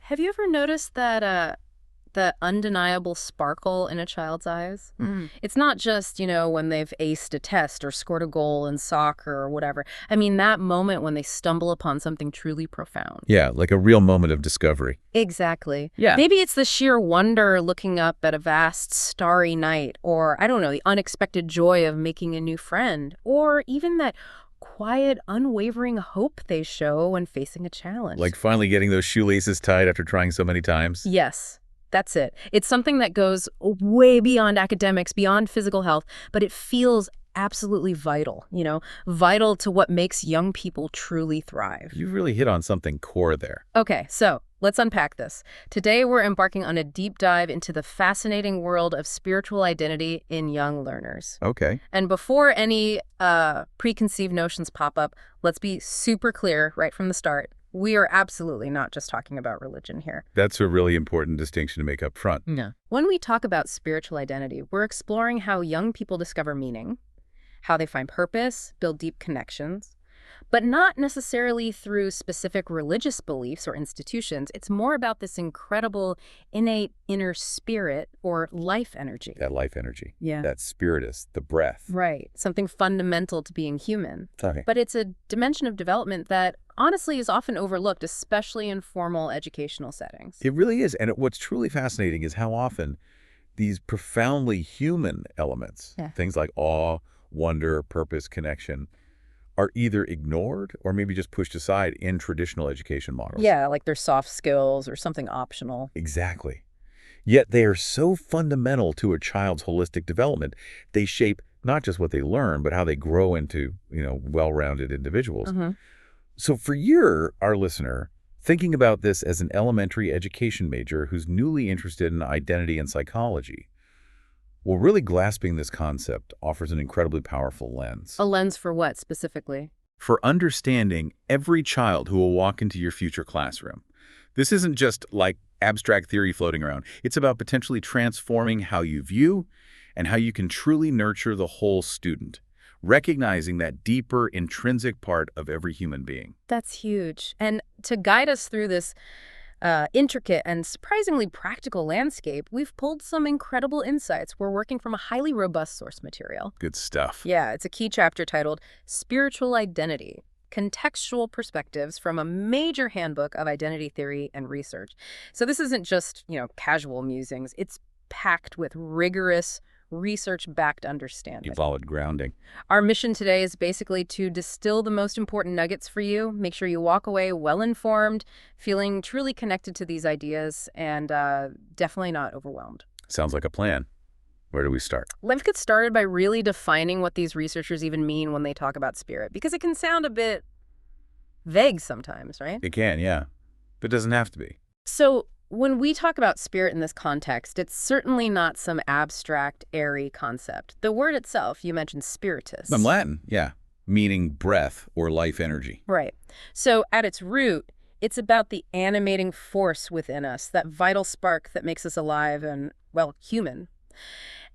Have you ever noticed that the undeniable sparkle in a child's eyes? Mm. It's not just, when they've aced a test or scored a goal in soccer or whatever. I mean, that moment when they stumble upon something truly profound. Yeah, like a real moment of discovery. Exactly. Yeah. Maybe it's the sheer wonder looking up at a vast starry night, or, I don't know, the unexpected joy of making a new friend, or even that quiet, unwavering hope they show when facing a challenge. Like finally getting those shoelaces tied after trying so many times. Yes, that's it. It's something that goes way beyond academics, beyond physical health, but it feels absolutely vital, vital to what makes young people truly thrive. You've really hit on something core there. Okay, so let's unpack this. Today, we're embarking on a deep dive into the fascinating world of spiritual identity in young learners. Okay. And before any preconceived notions pop up, let's be super clear right from the start. We are absolutely not just talking about religion here. That's a really important distinction to make up front. No. When we talk about spiritual identity, we're exploring how young people discover meaning, how they find purpose, build deep connections, but not necessarily through specific religious beliefs or institutions. It's more about this incredible innate inner spirit or life energy. That life energy. Yeah. That spiritus, the breath. Right. Something fundamental to being human. Sorry. But it's a dimension of development that honestly is often overlooked, especially in formal educational settings. It really is. And what's truly fascinating is how often these profoundly human elements, things like awe, wonder, purpose, connection, are either ignored or maybe just pushed aside in traditional education models. Yeah, like they're soft skills or something optional. Exactly. Yet they are so fundamental to a child's holistic development, they shape not just what they learn, but how they grow into, well-rounded individuals. So for you, our listener, thinking about this as an elementary education major who's newly interested in identity and psychology, well, really grasping this concept offers an incredibly powerful lens. A lens for what specifically? For understanding every child who will walk into your future classroom. This isn't just like abstract theory floating around. It's about potentially transforming how you view and how you can truly nurture the whole student, recognizing that deeper, intrinsic part of every human being. That's huge. And to guide us through this intricate and surprisingly practical landscape, we've pulled some incredible insights. We're working from a highly robust source material. Good stuff. Yeah, it's a key chapter titled Spiritual Identity, Contextual Perspectives from a Major Handbook of Identity Theory and Research. So this isn't just, casual musings. It's packed with rigorous, research-backed understanding. Solid grounding. Our mission today is basically to distill the most important nuggets for you, make sure you walk away well-informed, feeling truly connected to these ideas, and definitely not overwhelmed. Sounds like a plan. Where do we start? Let's get started by really defining what these researchers even mean when they talk about spirit, because it can sound a bit vague sometimes, right? It can, yeah. But it doesn't have to be. So when we talk about spirit in this context, it's certainly not some abstract, airy concept. The word itself, you mentioned spiritus. From Latin, yeah, meaning breath or life energy. Right. So at its root, it's about the animating force within us, that vital spark that makes us alive and, human.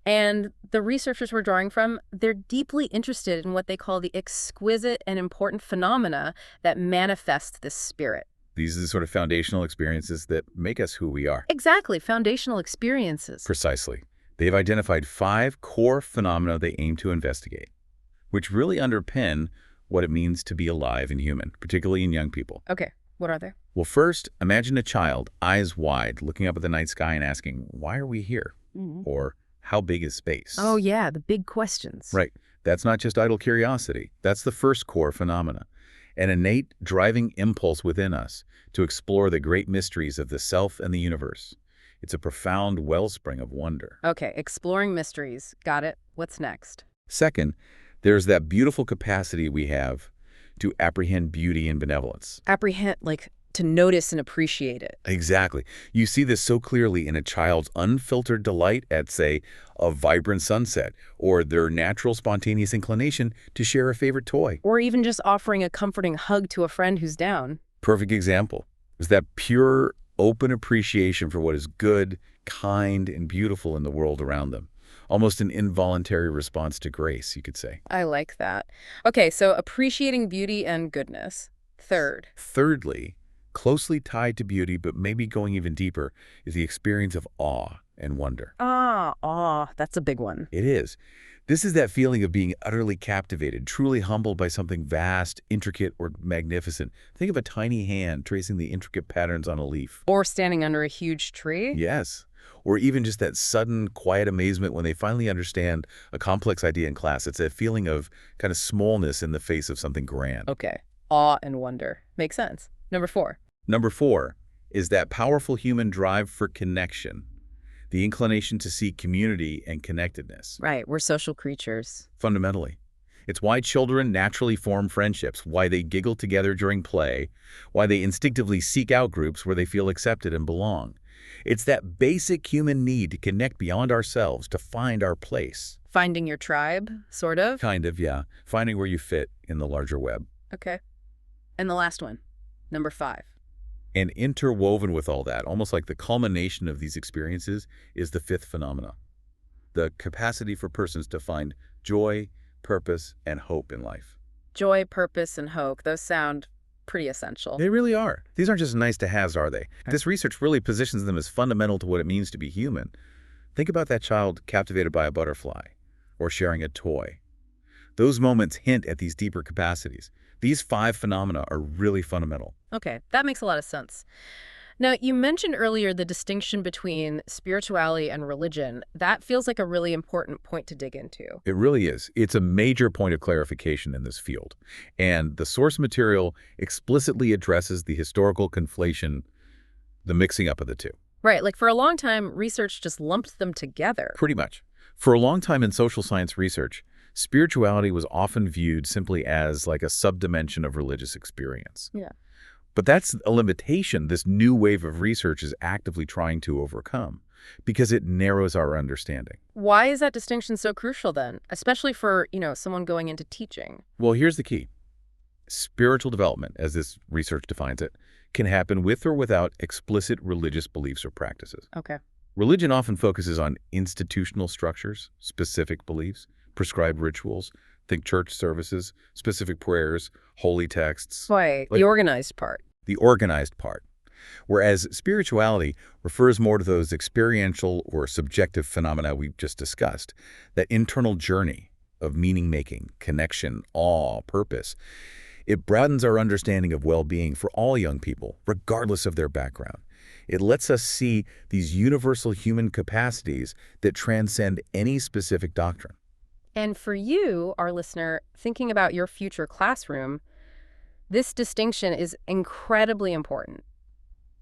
And the researchers we're drawing from, they're deeply interested in what they call the exquisite and important phenomena that manifest this spirit. These are the sort of foundational experiences that make us who we are. Exactly, foundational experiences. Precisely. They've identified 5 core phenomena they aim to investigate, which really underpin what it means to be alive and human, particularly in young people. Okay, what are they? Well, first, imagine a child, eyes wide, looking up at the night sky and asking, why are we here? Or, how big is space? Oh yeah, the big questions. Right. That's not just idle curiosity. That's the first core phenomena. An innate driving impulse within us to explore the great mysteries of the self and the universe. It's a profound wellspring of wonder. Okay, exploring mysteries. Got it. What's next? Second, there's that beautiful capacity we have to apprehend beauty and benevolence. Apprehend, like to notice and appreciate it. Exactly. You see this so clearly in a child's unfiltered delight at, say, a vibrant sunset, or their natural spontaneous inclination to share a favorite toy. Or even just offering a comforting hug to a friend who's down. Perfect example is that pure, open appreciation for what is good, kind, and beautiful in the world around them. Almost an involuntary response to grace, you could say. I like that. Okay, so appreciating beauty and goodness. Thirdly, Closely tied to beauty, but maybe going even deeper, is the experience of awe and wonder. That's a big one. It is. This is that feeling of being utterly captivated, truly humbled by something vast, intricate, or magnificent. Think of a tiny hand tracing the intricate patterns on a leaf. Or standing under a huge tree. Yes. Or even just that sudden, quiet amazement when they finally understand a complex idea in class. It's a feeling of kind of smallness in the face of something grand. Okay. Awe and wonder. Makes sense. Number 4. Number 4 is that powerful human drive for connection, the inclination to seek community and connectedness. Right. We're social creatures. Fundamentally. It's why children naturally form friendships, why they giggle together during play, why they instinctively seek out groups where they feel accepted and belong. It's that basic human need to connect beyond ourselves, to find our place. Finding your tribe, sort of? Kind of, yeah. Finding where you fit in the larger web. Okay. And the last one, number 5. And interwoven with all that, almost like the culmination of these experiences, is the 5th phenomena. The capacity for persons to find joy, purpose, and hope in life. Joy, purpose, and hope. Those sound pretty essential. They really are. These aren't just nice-to-haves, are they? This research really positions them as fundamental to what it means to be human. Think about that child captivated by a butterfly or sharing a toy. Those moments hint at these deeper capacities. These 5 phenomena are really fundamental. Okay, that makes a lot of sense. Now, you mentioned earlier the distinction between spirituality and religion. That feels like a really important point to dig into. It really is. It's a major point of clarification in this field. And the source material explicitly addresses the historical conflation, the mixing up of the two. Right, like for a long time, research just lumped them together. Pretty much. For a long time in social science research, spirituality was often viewed simply as like a subdimension of religious experience. Yeah. But that's a limitation this new wave of research is actively trying to overcome, because it narrows our understanding. Why is that distinction so crucial then, especially for, someone going into teaching? Well, here's the key. Spiritual development, as this research defines it, can happen with or without explicit religious beliefs or practices. Okay. Religion often focuses on institutional structures, specific beliefs, prescribed rituals. Think church services, specific prayers, holy texts. Right, the organized part. The organized part. Whereas spirituality refers more to those experiential or subjective phenomena we've just discussed, that internal journey of meaning-making, connection, awe, purpose. It broadens our understanding of well-being for all young people, regardless of their background. It lets us see these universal human capacities that transcend any specific doctrine. And for you, our listener, thinking about your future classroom, this distinction is incredibly important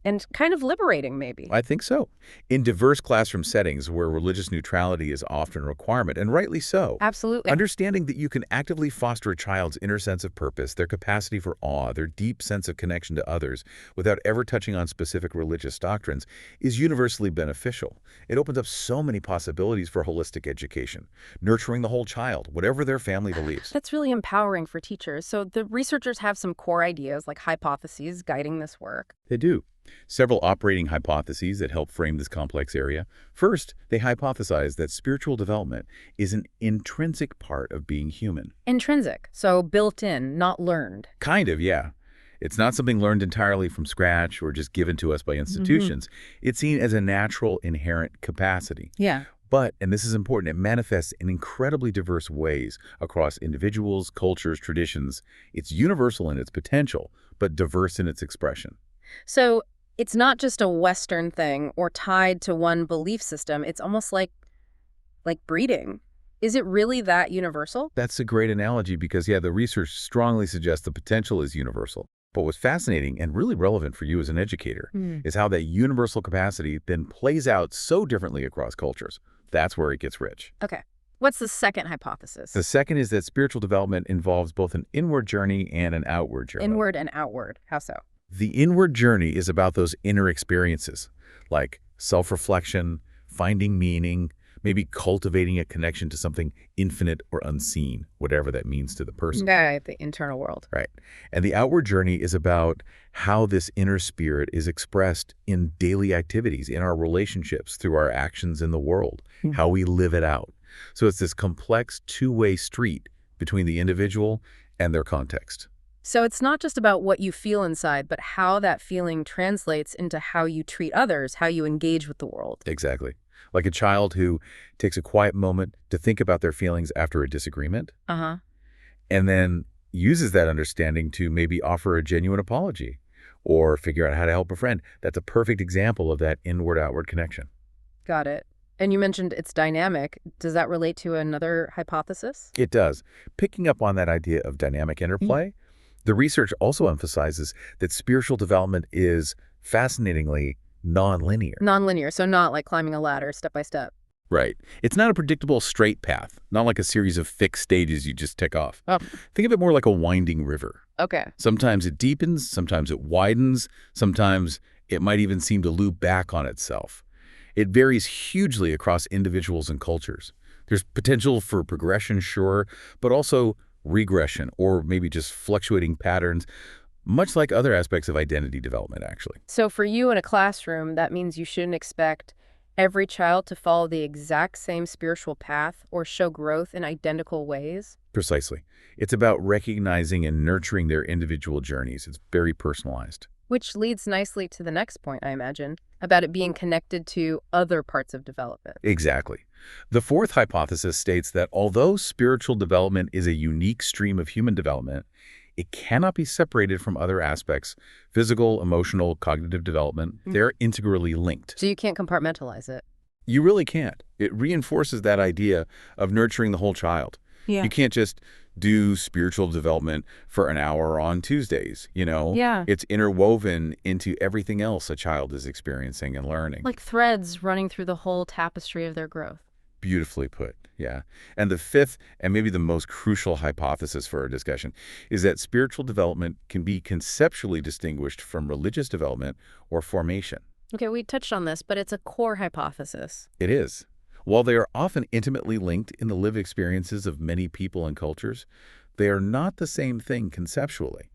and kind of liberating, maybe. I think so. In diverse classroom settings where religious neutrality is often a requirement, and rightly so. Absolutely. Understanding that you can actively foster a child's inner sense of purpose, their capacity for awe, their deep sense of connection to others, without ever touching on specific religious doctrines, is universally beneficial. It opens up so many possibilities for holistic education, nurturing the whole child, whatever their family believes. That's really empowering for teachers. So the researchers have some core ideas, like hypotheses, guiding this work. They do. Several operating hypotheses that help frame this complex area. First, they hypothesize that spiritual development is an intrinsic part of being human. Intrinsic, so built in, not learned. Kind of, yeah. It's not something learned entirely from scratch or just given to us by institutions. It's seen as a natural, inherent capacity. Yeah. But, and this is important, it manifests in incredibly diverse ways across individuals, cultures, traditions. It's universal in its potential, but diverse in its expression. So it's not just a Western thing or tied to one belief system. It's almost like breeding. Is it really that universal? That's a great analogy because, yeah, the research strongly suggests the potential is universal. But what's fascinating and really relevant for you as an educator is how that universal capacity then plays out so differently across cultures. That's where it gets rich. Okay. What's the second hypothesis? The second is that spiritual development involves both an inward journey and an outward journey. Inward and outward. How so? The inward journey is about those inner experiences, like self-reflection, finding meaning, maybe cultivating a connection to something infinite or unseen, whatever that means to the person. Yeah, the internal world. Right. And the outward journey is about how this inner spirit is expressed in daily activities, in our relationships, through our actions in the world, how we live it out. So it's this complex two-way street between the individual and their context. So it's not just about what you feel inside, but how that feeling translates into how you treat others, how you engage with the world. Exactly. Like a child who takes a quiet moment to think about their feelings after a disagreement, Uh-huh. and then uses that understanding to maybe offer a genuine apology or figure out how to help a friend. That's a perfect example of that inward-outward connection. Got it. And you mentioned it's dynamic. Does that relate to another hypothesis? It does. Picking up on that idea of dynamic interplay, the research also emphasizes that spiritual development is fascinatingly nonlinear. Nonlinear, so not like climbing a ladder step by step. Right. It's not a predictable straight path, not like a series of fixed stages you just tick off. Oh, Think of it more like a winding river. okay. Sometimes it deepens, sometimes it widens, sometimes it might even seem to loop back on itself. It varies hugely across individuals and cultures. There's potential for progression, sure, but also regression or maybe just fluctuating patterns, much like other aspects of identity development, actually. So for you in a classroom, that means you shouldn't expect every child to follow the exact same spiritual path or show growth in identical ways? Precisely. It's about recognizing and nurturing their individual journeys. It's very personalized. Which leads nicely to the next point, I imagine, about it being connected to other parts of development. Exactly. The fourth hypothesis states that although spiritual development is a unique stream of human development, it cannot be separated from other aspects, physical, emotional, cognitive development. They're integrally linked. So you can't compartmentalize it. You really can't. It reinforces that idea of nurturing the whole child. Yeah. You can't just do spiritual development for an hour on Tuesdays, you know? Yeah. It's interwoven into everything else a child is experiencing and learning. Like threads running through the whole tapestry of their growth. Beautifully put, yeah. And the fifth, and maybe the most crucial hypothesis for our discussion, is that spiritual development can be conceptually distinguished from religious development or formation. Okay, we touched on this, but it's a core hypothesis. It is. While they are often intimately linked in the lived experiences of many people and cultures, they are not the same thing conceptually.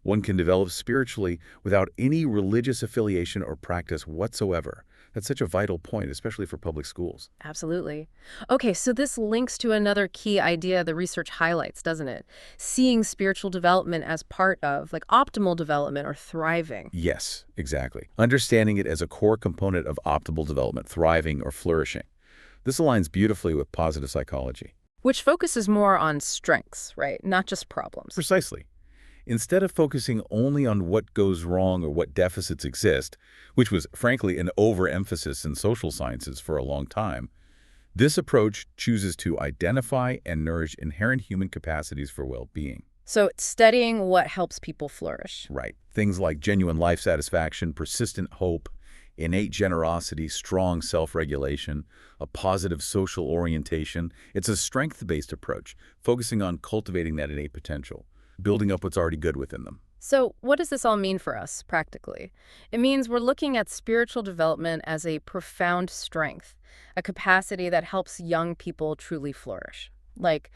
One can develop spiritually without any religious affiliation or practice whatsoever. That's such a vital point, especially for public schools. Absolutely. Okay, so this links to another key idea the research highlights, doesn't it? Seeing spiritual development as part of, like, optimal development or thriving. Yes, exactly. Understanding it as a core component of optimal development, thriving or flourishing. This aligns beautifully with positive psychology. Which focuses more on strengths, right? Not just problems. Precisely. Instead of focusing only on what goes wrong or what deficits exist, which was frankly an overemphasis in social sciences for a long time, this approach chooses to identify and nourish inherent human capacities for well-being. So it's studying what helps people flourish. Right. Things like genuine life satisfaction, persistent hope, innate generosity, strong self-regulation, a positive social orientation. It's a strength-based approach, focusing on cultivating that innate potential, building up what's already good within them. So what does this all mean for us, practically? It means we're looking at spiritual development as a profound strength, a capacity that helps young people truly flourish, like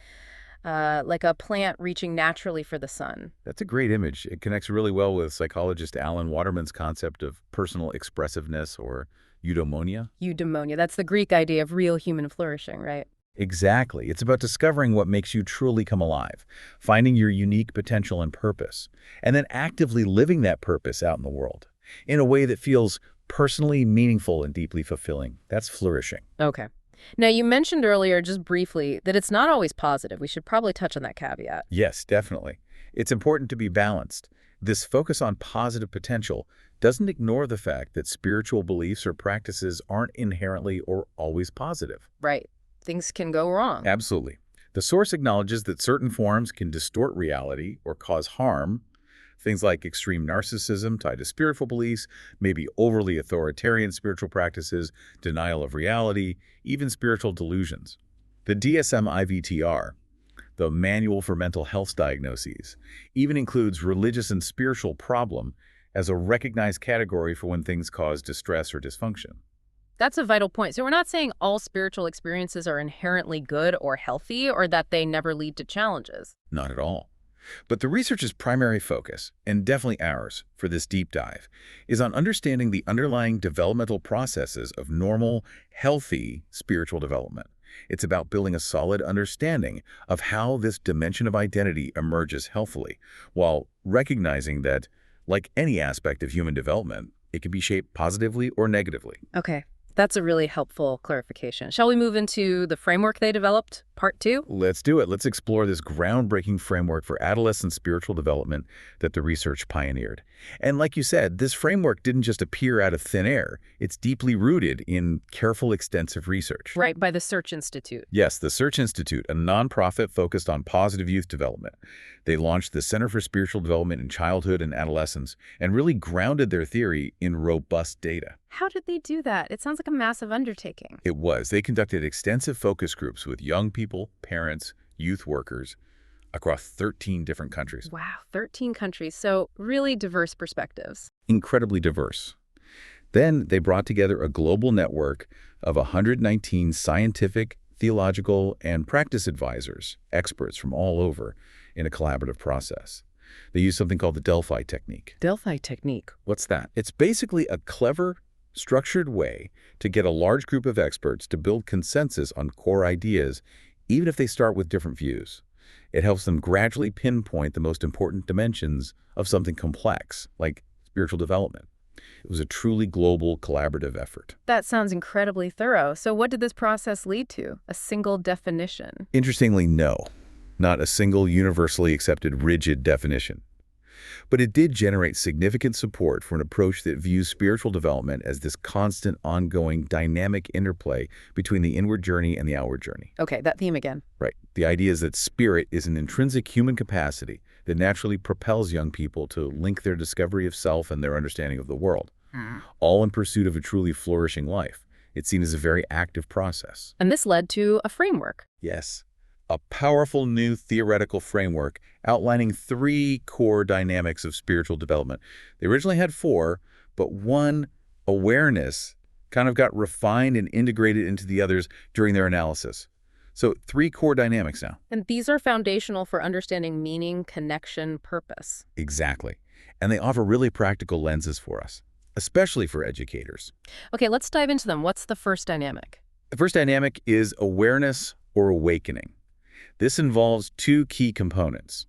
a plant reaching naturally for the sun. That's a great image. It connects really well with psychologist Alan Waterman's concept of personal expressiveness or eudaimonia. Eudaimonia, that's the Greek idea of real human flourishing, right? Exactly. It's about discovering what makes you truly come alive, finding your unique potential and purpose, and then actively living that purpose out in the world in a way that feels personally meaningful and deeply fulfilling. That's flourishing. Okay. Now, you mentioned earlier, just briefly, that it's not always positive. We should probably touch on that caveat. Yes, definitely. It's important to be balanced. This focus on positive potential doesn't ignore the fact that spiritual beliefs or practices aren't inherently or always positive. Right. Things can go wrong. Absolutely. The source acknowledges that certain forms can distort reality or cause harm. Things like extreme narcissism tied to spiritual beliefs, maybe overly authoritarian spiritual practices, denial of reality, even spiritual delusions. The DSM-IVTR, the Manual for Mental Health Diagnoses, even includes religious and spiritual problem as a recognized category for when things cause distress or dysfunction. That's a vital point. So we're not saying all spiritual experiences are inherently good or healthy or that they never lead to challenges. Not at all. But the research's primary focus, and definitely ours for this deep dive, is on understanding the underlying developmental processes of normal, healthy spiritual development. It's about building a solid understanding of how this dimension of identity emerges healthily, while recognizing that, like any aspect of human development, it can be shaped positively or negatively. Okay, that's a really helpful clarification. Shall we move into the framework they developed, part 2? Let's do it. Let's explore this groundbreaking framework for adolescent spiritual development that the research pioneered. And like you said, this framework didn't just appear out of thin air. It's deeply rooted in careful, extensive research. Right, by the Search Institute. Yes, the Search Institute, a nonprofit focused on positive youth development. They launched the Center for Spiritual Development in Childhood and Adolescence and really grounded their theory in robust data. How did they do that? It sounds like a massive undertaking. It was. They conducted extensive focus groups with young people, parents, youth workers across 13 different countries. Wow, 13 countries, so really diverse perspectives. Incredibly diverse. Then they brought together a global network of 119 scientific, theological, and practice advisors, experts from all over, in a collaborative process. They used something called the Delphi technique. Delphi technique. What's that? It's basically a clever, structured way to get a large group of experts to build consensus on core ideas, even if they start with different views. It helps them gradually pinpoint the most important dimensions of something complex, like spiritual development. It was a truly global, collaborative effort. That sounds incredibly thorough. So what did this process lead to? A single definition? Interestingly, no. Not a single universally accepted rigid definition. But it did generate significant support for an approach that views spiritual development as this constant, ongoing, dynamic interplay between the inward journey and the outward journey. Okay, that theme again. Right. The idea is that spirit is an intrinsic human capacity that naturally propels young people to link their discovery of self and their understanding of the world, all in pursuit of a truly flourishing life. It's seen as a very active process. And this led to a framework. Yes. A powerful new theoretical framework outlining 3 core dynamics of spiritual development. They originally had 4, but one, awareness, kind of got refined and integrated into the others during their analysis. So 3 core dynamics now. And these are foundational for understanding meaning, connection, purpose. Exactly. And they offer really practical lenses for us, especially for educators. Okay, let's dive into them. What's the first dynamic? The first dynamic is awareness or awakening. This involves 2 key components: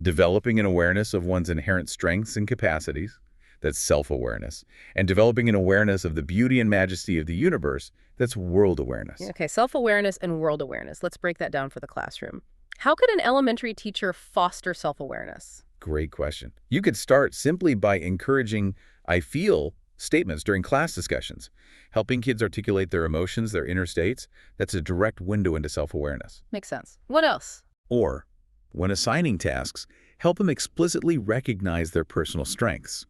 developing an awareness of one's inherent strengths and capacities, that's self-awareness, and developing an awareness of the beauty and majesty of the universe, that's world awareness. Okay, self-awareness and world awareness. Let's break that down for the classroom. How could an elementary teacher foster self-awareness? Great question. You could start simply by encouraging "I feel" statements during class discussions. Helping kids articulate their emotions, their inner states, that's a direct window into self-awareness. Makes sense. What else? Or, when assigning tasks, help them explicitly recognize their personal strengths.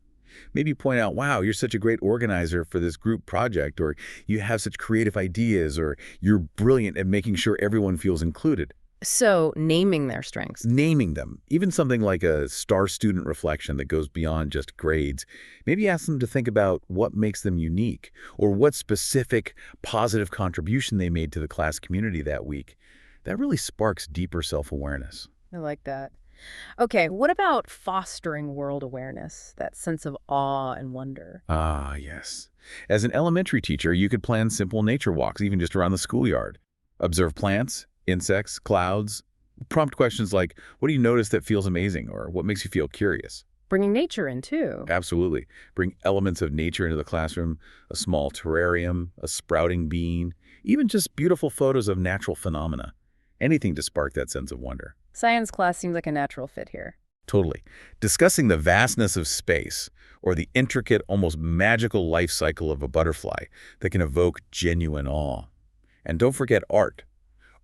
Maybe point out, wow, you're such a great organizer for this group project, or you have such creative ideas, or you're brilliant at making sure everyone feels included. So, naming their strengths. Naming them, even something like a star student reflection that goes beyond just grades. Maybe ask them to think about what makes them unique, or what specific positive contribution they made to the class community that week. That really sparks deeper self-awareness. I like that. Okay, what about fostering world awareness, that sense of awe and wonder? Ah, yes. As an elementary teacher, you could plan simple nature walks, even just around the schoolyard. Observe plants, insects, clouds. Prompt questions like, what do you notice that feels amazing, or what makes you feel curious? Bringing nature in, too. Absolutely. Bring elements of nature into the classroom, a small terrarium, a sprouting bean, even just beautiful photos of natural phenomena. Anything to spark that sense of wonder. Science class seems like a natural fit here. Totally. Discussing the vastness of space, or the intricate, almost magical life cycle of a butterfly that can evoke genuine awe. And don't forget art.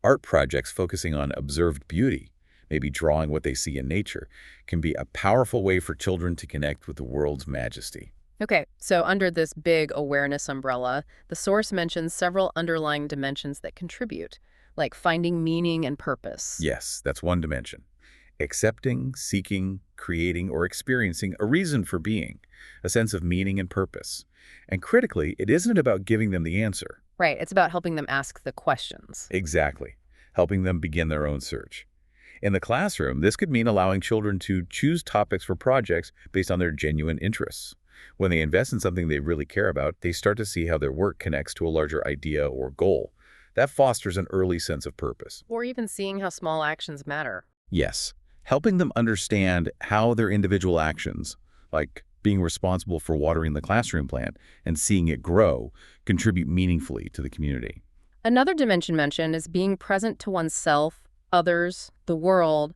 Art projects focusing on observed beauty, maybe drawing what they see in nature, can be a powerful way for children to connect with the world's majesty. Okay, so under this big awareness umbrella, the source mentions several underlying dimensions that contribute, like finding meaning and purpose. Yes, that's one dimension. Accepting, seeking, creating, or experiencing a reason for being, a sense of meaning and purpose. And critically, it isn't about giving them the answer. Right, it's about helping them ask the questions. Exactly. Helping them begin their own search. In the classroom, this could mean allowing children to choose topics for projects based on their genuine interests. When they invest in something they really care about, they start to see how their work connects to a larger idea or goal. That fosters an early sense of purpose. Or even seeing how small actions matter. Yes, helping them understand how their individual actions, like being responsible for watering the classroom plant and seeing it grow, contribute meaningfully to the community. Another dimension mentioned is being present to oneself, others, the world,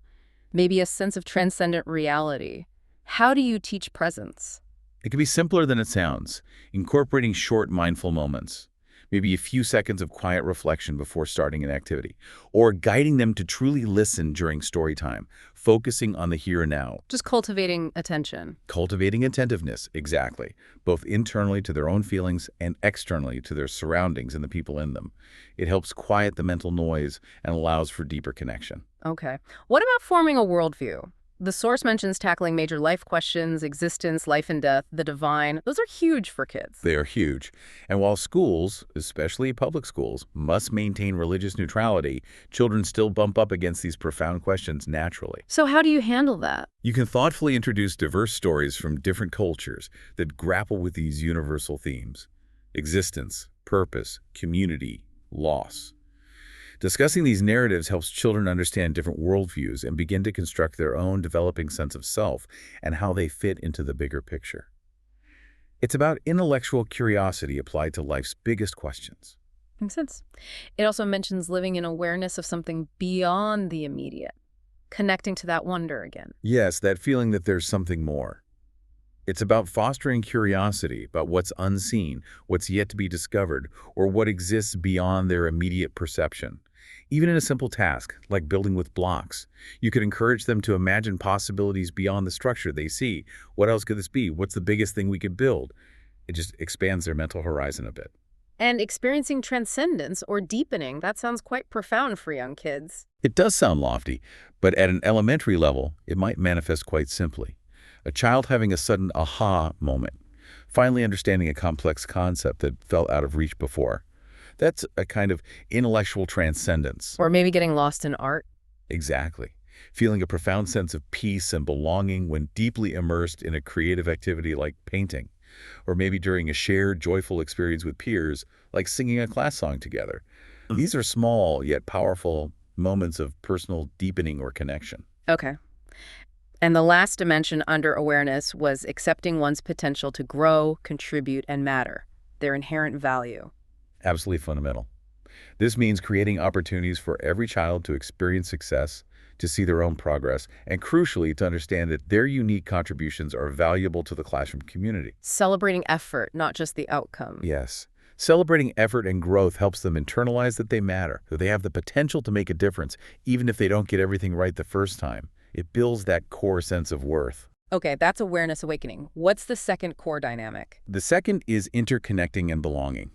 maybe a sense of transcendent reality. How do you teach presence? It can be simpler than it sounds, incorporating short mindful moments, maybe a few seconds of quiet reflection before starting an activity, or guiding them to truly listen during story time, focusing on the here and now. Just cultivating attention. Cultivating attentiveness, exactly, both internally to their own feelings and externally to their surroundings and the people in them. It helps quiet the mental noise and allows for deeper connection. Okay. What about forming a worldview? The source mentions tackling major life questions, existence, life and death, the divine. Those are huge for kids. They are huge. And while schools, especially public schools, must maintain religious neutrality, children still bump up against these profound questions naturally. So how do you handle that? You can thoughtfully introduce diverse stories from different cultures that grapple with these universal themes: existence, purpose, community, loss. Discussing these narratives helps children understand different worldviews and begin to construct their own developing sense of self and how they fit into the bigger picture. It's about intellectual curiosity applied to life's biggest questions. Makes sense. It also mentions living in awareness of something beyond the immediate, connecting to that wonder again. Yes, that feeling that there's something more. It's about fostering curiosity about what's unseen, what's yet to be discovered, or what exists beyond their immediate perception. Even in a simple task, like building with blocks, you could encourage them to imagine possibilities beyond the structure they see. What else could this be? What's the biggest thing we could build? It just expands their mental horizon a bit. And experiencing transcendence or deepening, that sounds quite profound for young kids. It does sound lofty, but at an elementary level, it might manifest quite simply. A child having a sudden aha moment, finally understanding a complex concept that felt out of reach before. That's a kind of intellectual transcendence. Or maybe getting lost in art. Exactly. Feeling a profound sense of peace and belonging when deeply immersed in a creative activity like painting. Or maybe during a shared, joyful experience with peers, like singing a class song together. These are small, yet powerful moments of personal deepening or connection. Okay. And the last dimension under awareness was accepting one's potential to grow, contribute, and matter, their inherent value. Absolutely fundamental. This means creating opportunities for every child to experience success, to see their own progress, and crucially, to understand that their unique contributions are valuable to the classroom community. Celebrating effort, not just the outcome. Yes. Celebrating effort and growth helps them internalize that they matter, that they have the potential to make a difference, even if they don't get everything right the first time. It builds that core sense of worth. Okay, that's awareness awakening. What's the second core dynamic? The second is interconnecting and belonging.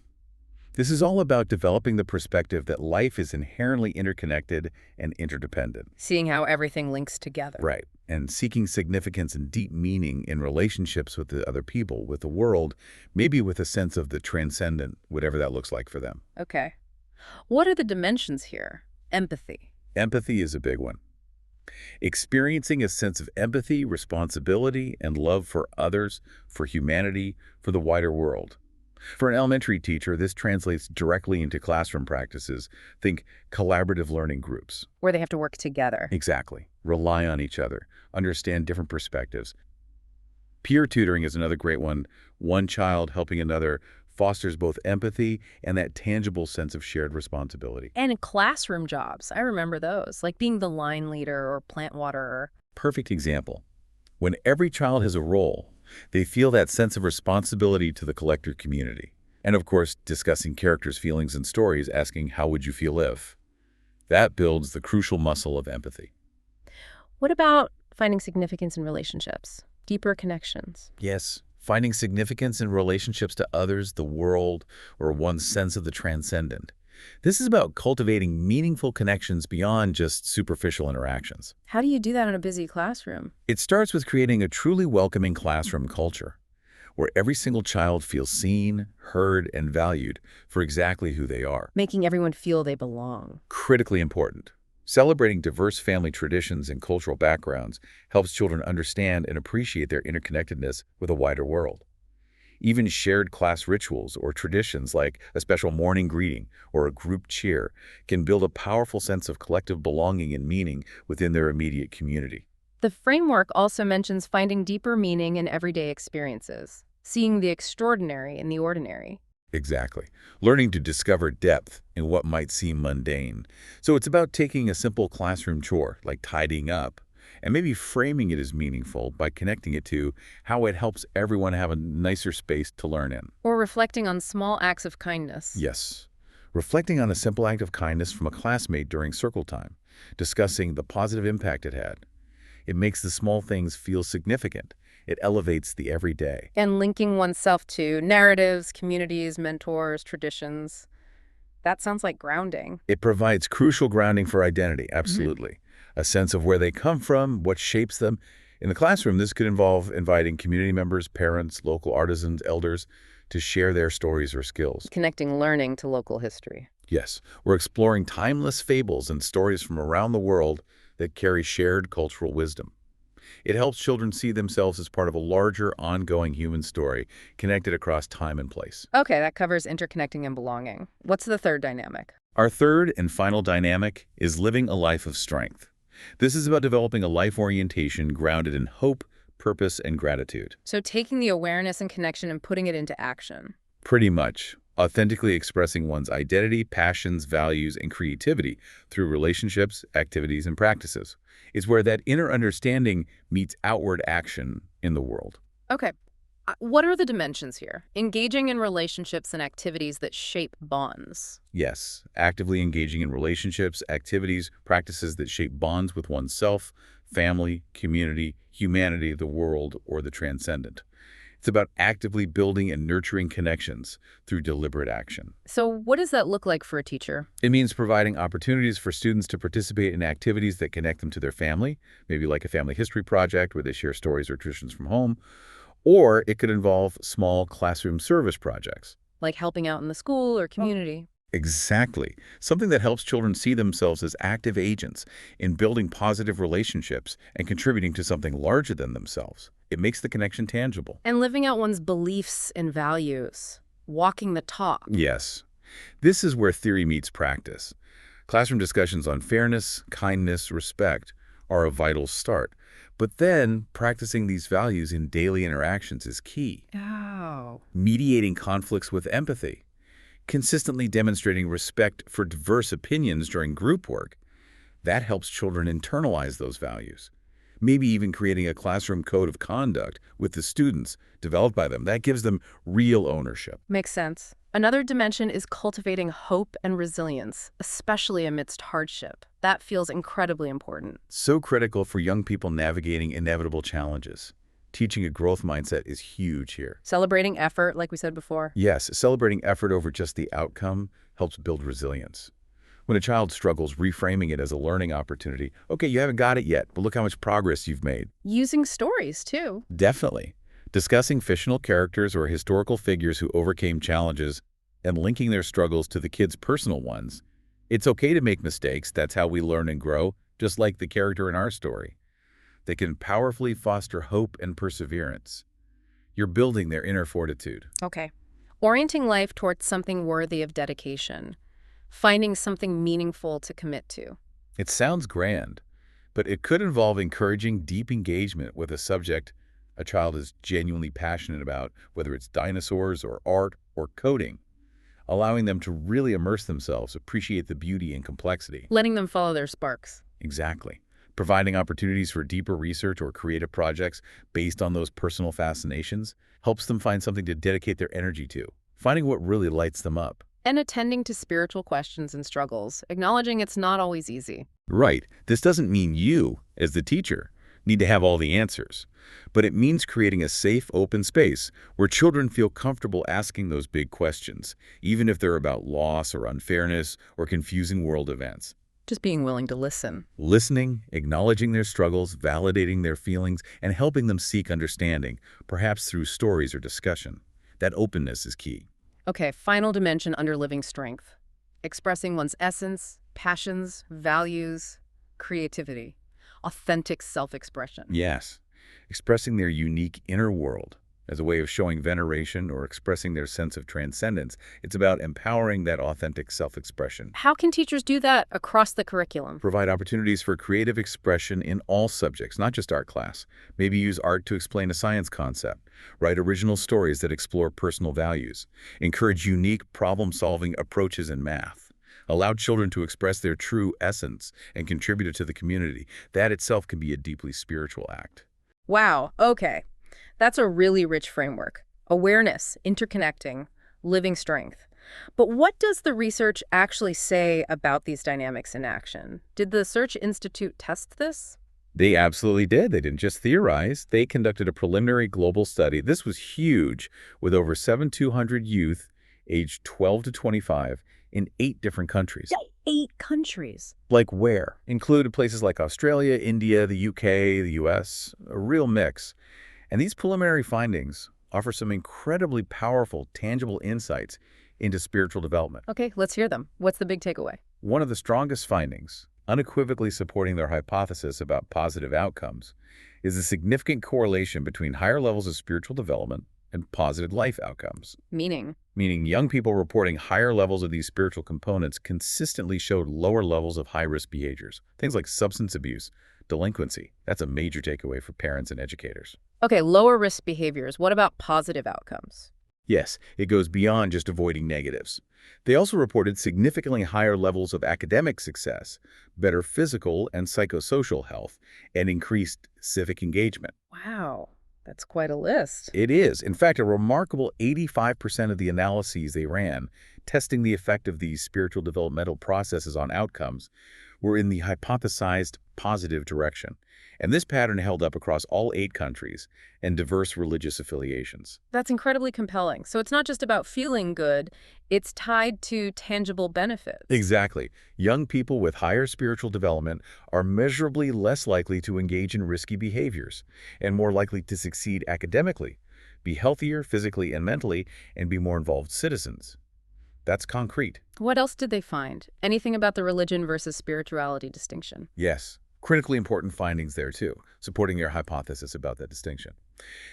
This is all about developing the perspective that life is inherently interconnected and interdependent. Seeing how everything links together. Right. And seeking significance and deep meaning in relationships with the other people, with the world, maybe with a sense of the transcendent, whatever that looks like for them. Okay. What are the dimensions here? Empathy. Empathy is a big one. Experiencing a sense of empathy, responsibility, and love for others, for humanity, for the wider world. For an elementary teacher, this translates directly into classroom practices. Think collaborative learning groups. Where they have to work together. Exactly. Rely on each other. Understand different perspectives. Peer tutoring is another great one. One child helping another fosters both empathy and that tangible sense of shared responsibility. And classroom jobs. I remember those, like being the line leader or plant waterer. Perfect example. When every child has a role, they feel that sense of responsibility to the collective community. And of course, discussing characters' feelings and stories, asking, how would you feel if? That builds the crucial muscle of empathy. What about finding significance in relationships? Deeper connections? Yes, finding significance in relationships to others, the world, or one's sense of the transcendent. This is about cultivating meaningful connections beyond just superficial interactions. How do you do that in a busy classroom? It starts with creating a truly welcoming classroom culture, where every single child feels seen, heard, and valued for exactly who they are. Making everyone feel they belong. Critically important. Celebrating diverse family traditions and cultural backgrounds helps children understand and appreciate their interconnectedness with a wider world. Even shared class rituals or traditions like a special morning greeting or a group cheer can build a powerful sense of collective belonging and meaning within their immediate community. The framework also mentions finding deeper meaning in everyday experiences, seeing the extraordinary in the ordinary. Exactly. Learning to discover depth in what might seem mundane. So it's about taking a simple classroom chore, like tidying up, and maybe framing it as meaningful by connecting it to how it helps everyone have a nicer space to learn in. Or reflecting on small acts of kindness. Yes. Reflecting on a simple act of kindness from a classmate during circle time, discussing the positive impact it had. It makes the small things feel significant. It elevates the everyday. And linking oneself to narratives, communities, mentors, traditions. That sounds like grounding. It provides crucial grounding for identity, absolutely. A sense of where they come from, what shapes them. In the classroom, this could involve inviting community members, parents, local artisans, elders to share their stories or skills. Connecting learning to local history. Yes, we're exploring timeless fables and stories from around the world that carry shared cultural wisdom. It helps children see themselves as part of a larger, ongoing human story connected across time and place. Okay, that covers interconnecting and belonging. What's the third dynamic? Our third and final dynamic is living a life of strength. This is about developing a life orientation grounded in hope, purpose, and gratitude. So taking the awareness and connection and putting it into action. Pretty much. Authentically expressing one's identity, passions, values, and creativity through relationships, activities, and practices is where that inner understanding meets outward action in the world. Okay, what are the dimensions here? Engaging in relationships and activities that shape bonds. Yes, actively engaging in relationships, activities, practices that shape bonds with oneself, family, community, humanity, the world, or the transcendent. It's about actively building and nurturing connections through deliberate action. So what does that look like for a teacher? It means providing opportunities for students to participate in activities that connect them to their family, maybe like a family history project where they share stories or traditions from home, or it could involve small classroom service projects. Like helping out in the school or community. Exactly. Something that helps children see themselves as active agents in building positive relationships and contributing to something larger than themselves. It makes the connection tangible. And living out one's beliefs and values. Walking the talk. Yes. This is where theory meets practice. Classroom discussions on fairness, kindness, respect are a vital start. But then, practicing these values in daily interactions is key. Oh. Mediating conflicts with empathy. Consistently demonstrating respect for diverse opinions during group work. That helps children internalize those values. Maybe even creating a classroom code of conduct with the students developed by them. That gives them real ownership. Makes sense. Another dimension is cultivating hope and resilience, especially amidst hardship. That feels incredibly important. So critical for young people navigating inevitable challenges. Teaching a growth mindset is huge here. Celebrating effort, like we said before. Yes, celebrating effort over just the outcome helps build resilience. When a child struggles, reframing it as a learning opportunity. Okay, you haven't got it yet, but look how much progress you've made. Using stories, too. Definitely. Discussing fictional characters or historical figures who overcame challenges and linking their struggles to the kids' personal ones. It's okay to make mistakes. That's how we learn and grow, just like the character in our story. They can powerfully foster hope and perseverance. You're building their inner fortitude. Okay. Orienting life towards something worthy of dedication. Finding something meaningful to commit to. It sounds grand, but it could involve encouraging deep engagement with a subject a child is genuinely passionate about, whether it's dinosaurs or art or coding, allowing them to really immerse themselves, appreciate the beauty and complexity. Letting them follow their sparks. Exactly. Providing opportunities for deeper research or creative projects based on those personal fascinations helps them find something to dedicate their energy to, finding what really lights them up. And attending to spiritual questions and struggles, acknowledging it's not always easy. Right. This doesn't mean you, as the teacher, need to have all the answers, but it means creating a safe, open space where children feel comfortable asking those big questions, even if they're about loss or unfairness or confusing world events. Just being willing to listen. Listening, acknowledging their struggles, validating their feelings, and helping them seek understanding, perhaps through stories or discussion. That openness is key. Okay, final dimension under living strength. Expressing one's essence, passions, values, creativity. Authentic self-expression. Yes, expressing their unique inner world. as a way of showing veneration or expressing their sense of transcendence. It's about empowering that authentic self-expression. How can teachers do that across the curriculum? Provide opportunities for creative expression in all subjects, not just art class. Maybe use art to explain a science concept. Write original stories that explore personal values. Encourage unique problem-solving approaches in math. Allow children to express their true essence and contribute to the community. That itself can be a deeply spiritual act. Wow, okay. That's a really rich framework. Awareness, interconnecting, living strength. But what does the research actually say about these dynamics in action? Did the Search Institute test this? They absolutely did. They didn't just theorize. They conducted a preliminary global study. This was huge, with over 7,200 youth aged 12 to 25 in 8 different countries. 8 countries. Like where? Included places like Australia, India, the UK, the US, a real mix. And these preliminary findings offer some incredibly powerful, tangible insights into spiritual development. Okay, let's hear them. What's the big takeaway? One of the strongest findings, unequivocally supporting their hypothesis about positive outcomes, is a significant correlation between higher levels of spiritual development and positive life outcomes. Meaning Young people reporting higher levels of these spiritual components consistently showed lower levels of high-risk behaviors, things like substance abuse, delinquency. That's a major takeaway for parents and educators. Okay, lower risk behaviors. What about positive outcomes? Yes, it goes beyond just avoiding negatives. They also reported significantly higher levels of academic success, better physical and psychosocial health, and increased civic engagement. Wow, that's quite a list. It is. In fact, a remarkable 85% of the analyses they ran, testing the effect of these spiritual developmental processes on outcomes, were in the hypothesized positive direction. And this pattern held up across all 8 countries and diverse religious affiliations. That's incredibly compelling. So it's not just about feeling good, it's tied to tangible benefits. Exactly. Young people with higher spiritual development are measurably less likely to engage in risky behaviors and more likely to succeed academically, be healthier physically and mentally, and be more involved citizens. That's concrete. What else did they find? Anything about the religion versus spirituality distinction? Yes. Critically important findings there, too, supporting their hypothesis about that distinction.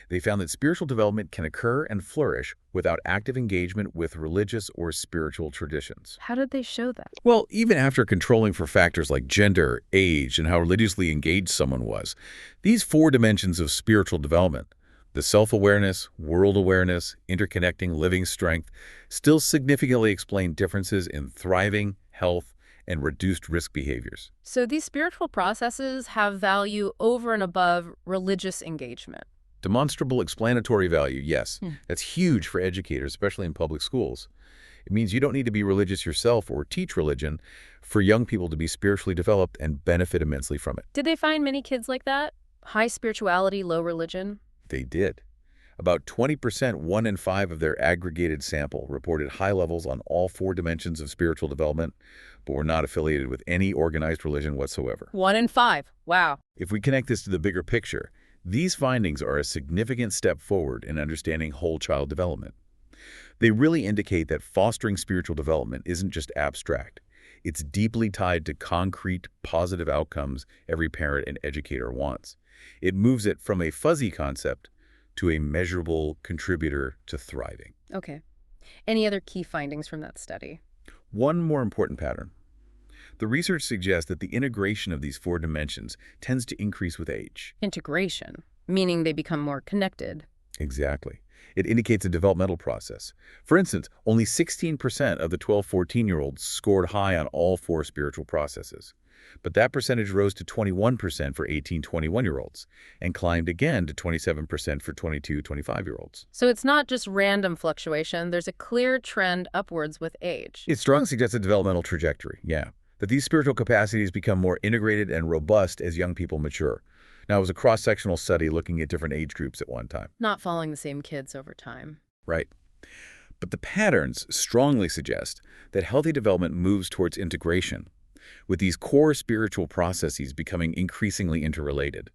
They found that spiritual development can occur and flourish without active engagement with religious or spiritual traditions. How did they show that? Well, even after controlling for factors like gender, age, and how religiously engaged someone was, these 4 dimensions of spiritual development, the self-awareness, world awareness, interconnecting living strength, still significantly explain differences in thriving, health, and reduced risk behaviors. So these spiritual processes have value over and above religious engagement. Demonstrable explanatory value, yes. That's huge for educators, especially in public schools. It means you don't need to be religious yourself or teach religion for young people to be spiritually developed and benefit immensely from it. Did they find many kids like that? High spirituality, low religion? They did. About 20%, 1 in 5 of their aggregated sample, reported high levels on all 4 dimensions of spiritual development, but were not affiliated with any organized religion whatsoever. 1 in 5. Wow. If we connect this to the bigger picture, these findings are a significant step forward in understanding whole child development. They really indicate that fostering spiritual development isn't just abstract. It's deeply tied to concrete, positive outcomes every parent and educator wants. It moves it from a fuzzy concept to a measurable contributor to thriving. Okay. Any other key findings from that study? One more important pattern. The research suggests that the integration of these 4 dimensions tends to increase with age. Integration, meaning they become more connected. Exactly. It indicates a developmental process. For instance, only 16% of the 12-14-year-olds scored high on all 4 spiritual processes. But that percentage rose to 21% for 18-21-year-olds and climbed again to 27% for 22-25-year-olds. So it's not just random fluctuation. There's a clear trend upwards with age. It strongly suggests a developmental trajectory, yeah, that these spiritual capacities become more integrated and robust as young people mature. Now, it was a cross-sectional study looking at different age groups at one time. Not following the same kids over time. Right. But the patterns strongly suggest that healthy development moves towards integration, with these core spiritual processes becoming increasingly interrelated.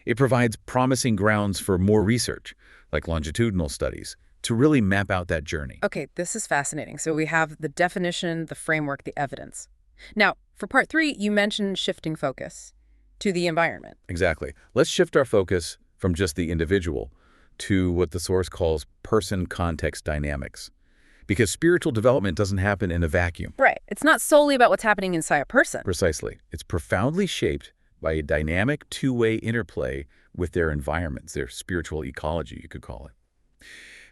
It provides promising grounds for more research, like longitudinal studies, to really map out that journey. Okay, this is fascinating. So we have the definition, the framework, the evidence. Now, for part 3, you mentioned shifting focus to the environment. Exactly. Let's shift our focus from just the individual to what the source calls person-context dynamics. Because spiritual development doesn't happen in a vacuum. Right. It's not solely about what's happening inside a person. Precisely. It's profoundly shaped by a dynamic two-way interplay with their environments, their spiritual ecology, you could call it.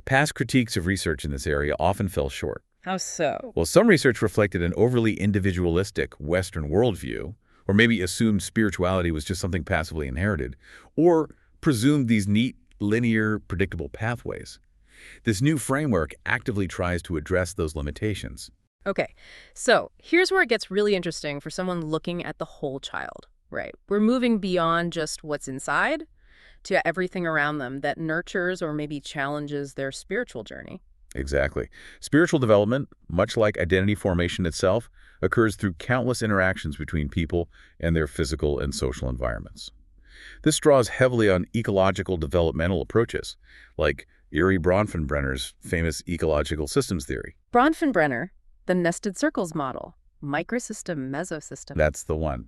Past critiques of research in this area often fell short. How so? Well, some research reflected an overly individualistic Western worldview, or maybe assumed spirituality was just something passively inherited, or presumed these neat, linear, predictable pathways. This new framework actively tries to address those limitations. Okay, so here's where it gets really interesting for someone looking at the whole child, right? We're moving beyond just what's inside to everything around them that nurtures or maybe challenges their spiritual journey. Exactly. Spiritual development, much like identity formation itself, occurs through countless interactions between people and their physical and social environments. This draws heavily on ecological developmental approaches, like Erich Bronfenbrenner's famous ecological systems theory. Bronfenbrenner, the nested circles model, microsystem, mesosystem. That's the one.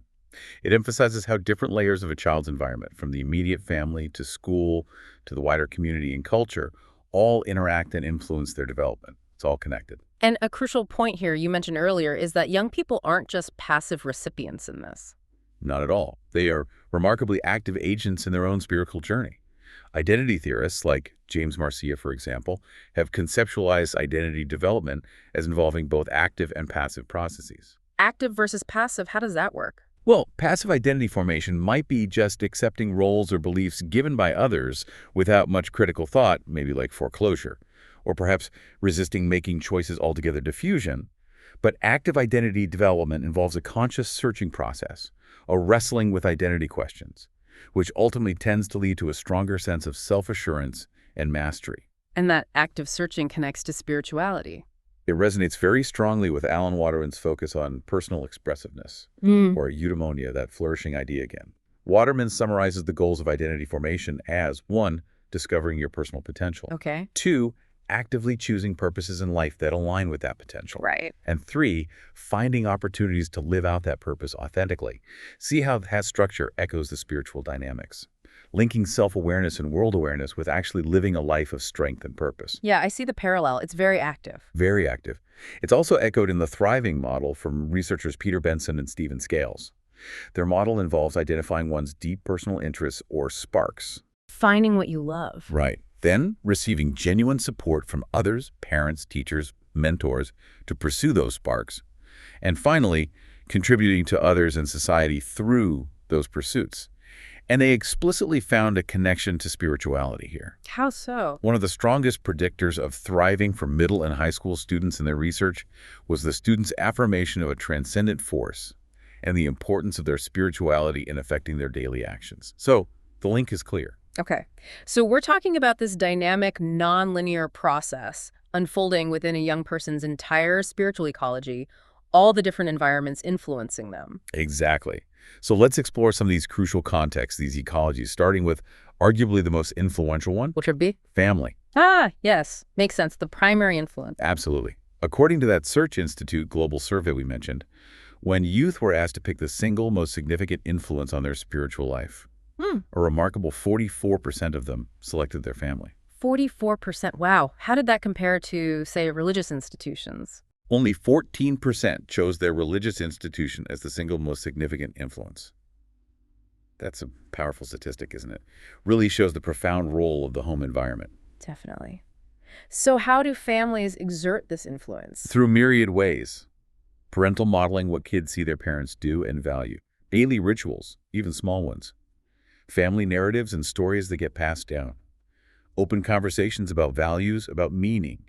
It emphasizes how different layers of a child's environment, from the immediate family to school to the wider community and culture, all interact and influence their development. It's all connected. And a crucial point here you mentioned earlier is that young people aren't just passive recipients in this. Not at all. They are remarkably active agents in their own spiritual journey. Identity theorists, like James Marcia, for example, have conceptualized identity development as involving both active and passive processes. Active versus passive, how does that work? Well, passive identity formation might be just accepting roles or beliefs given by others without much critical thought, maybe like foreclosure, or perhaps resisting making choices altogether diffusion. But active identity development involves a conscious searching process, a wrestling with identity questions, which ultimately tends to lead to a stronger sense of self-assurance and mastery. And that active searching connects to spirituality. It resonates very strongly with Alan Waterman's focus on personal expressiveness, or eudaimonia, that flourishing idea again. Waterman summarizes the goals of identity formation as 1. Discovering your personal potential. Okay. 2. Actively choosing purposes in life that align with that potential. Right. And 3. Finding opportunities to live out that purpose authentically. See how that structure echoes the spiritual dynamics, linking self-awareness and world awareness with actually living a life of strength and purpose. Yeah, I see the parallel. It's very active. Very active. It's also echoed in the thriving model from researchers Peter Benson and Stephen Scales. Their model involves identifying one's deep personal interests, or sparks. Finding what you love. Right. Then receiving genuine support from others, parents, teachers, mentors, to pursue those sparks. And finally, contributing to others and society through those pursuits. And they explicitly found a connection to spirituality here. How so? One of the strongest predictors of thriving for middle and high school students in their research was the students' affirmation of a transcendent force and the importance of their spirituality in affecting their daily actions. So the link is clear. Okay. So we're talking about this dynamic, nonlinear process unfolding within a young person's entire spiritual ecology, all the different environments influencing them. Exactly. So let's explore some of these crucial contexts, these ecologies, starting with arguably the most influential one. Which would be? Family. Ah, yes. Makes sense. The primary influence. Absolutely. According to that Search Institute global survey we mentioned, when youth were asked to pick the single most significant influence on their spiritual life, a remarkable 44% of them selected their family. 44%. Wow. How did that compare to, say, religious institutions? Only 14% chose their religious institution as the single most significant influence. That's a powerful statistic, isn't it? Really shows the profound role of the home environment. Definitely. So how do families exert this influence? Through myriad ways. Parental modeling what kids see their parents do and value. Daily rituals, even small ones. Family narratives and stories that get passed down. Open conversations about values, about meaning.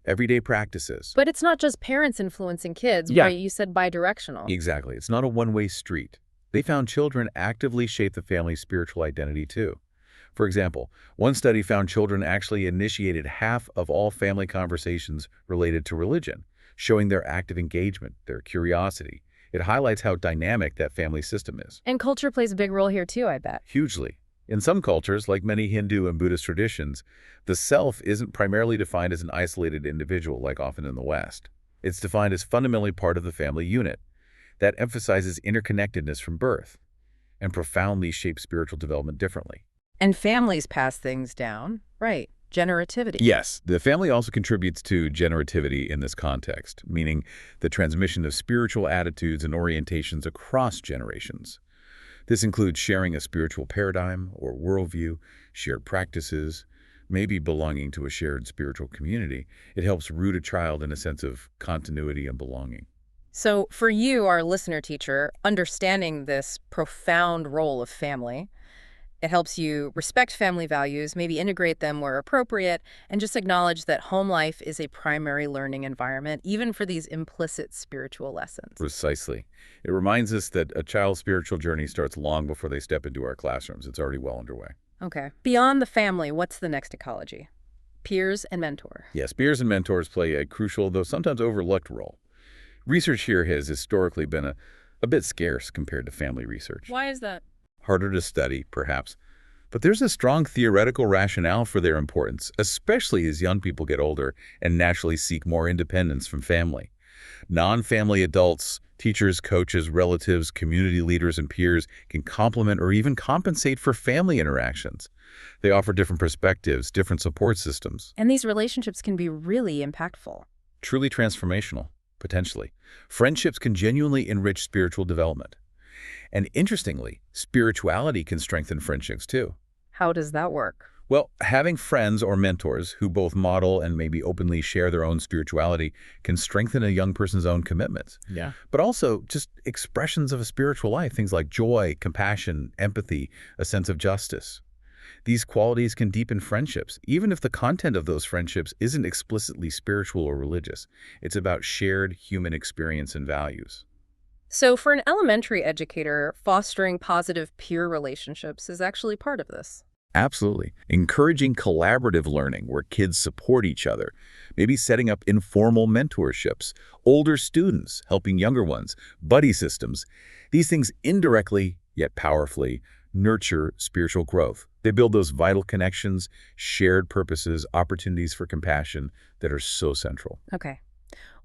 Everyday practices. But it's not just parents influencing kids, Yeah. right? You said bidirectional. Exactly. It's not a one-way street. They found children actively shape the family's spiritual identity too. For example, one study found children actually initiated half of all family conversations related to religion, showing their active engagement, their curiosity. It highlights how dynamic that family system is. And culture plays a big role here too, I bet. Hugely. In some cultures, like many Hindu and Buddhist traditions, the self isn't primarily defined as an isolated individual like often in the West. It's defined as fundamentally part of the family unit. That emphasizes interconnectedness from birth and profoundly shapes spiritual development differently. And families pass things down. Right. Generativity. Yes, the family also contributes to generativity in this context, meaning the transmission of spiritual attitudes and orientations across generations. This includes sharing a spiritual paradigm or worldview, shared practices, maybe belonging to a shared spiritual community. It helps root a child in a sense of continuity and belonging. So for you, our listener teacher, understanding this profound role of family, it helps you respect family values, maybe integrate them where appropriate, and just acknowledge that home life is a primary learning environment, even for these implicit spiritual lessons. Precisely. It reminds us that a child's spiritual journey starts long before they step into our classrooms. It's already well underway. Okay. Beyond the family, what's the next ecology? Peers and mentor. Yes, peers and mentors play a crucial, though sometimes overlooked role. Research here has historically been a bit scarce compared to family research. Why is that? Harder to study, perhaps. But there's a strong theoretical rationale for their importance, especially as young people get older and naturally seek more independence from family. Non-family adults, teachers, coaches, relatives, community leaders, and peers can complement or even compensate for family interactions. They offer different perspectives, different support systems. And these relationships can be really impactful. Truly transformational, potentially. Friendships can genuinely enrich spiritual development. And interestingly, spirituality can strengthen friendships too. How does that work? Well, having friends or mentors who both model and maybe openly share their own spirituality can strengthen a young person's own commitments. Yeah. But also just expressions of a spiritual life, things like joy, compassion, empathy, a sense of justice. These qualities can deepen friendships, even if the content of those friendships isn't explicitly spiritual or religious. It's about shared human experience and values. So for an elementary educator, fostering positive peer relationships is actually part of this. Absolutely. Encouraging collaborative learning where kids support each other, maybe setting up informal mentorships, older students helping younger ones, buddy systems. These things indirectly, yet powerfully, nurture spiritual growth. They build those vital connections, shared purposes, opportunities for compassion that are so central. Okay.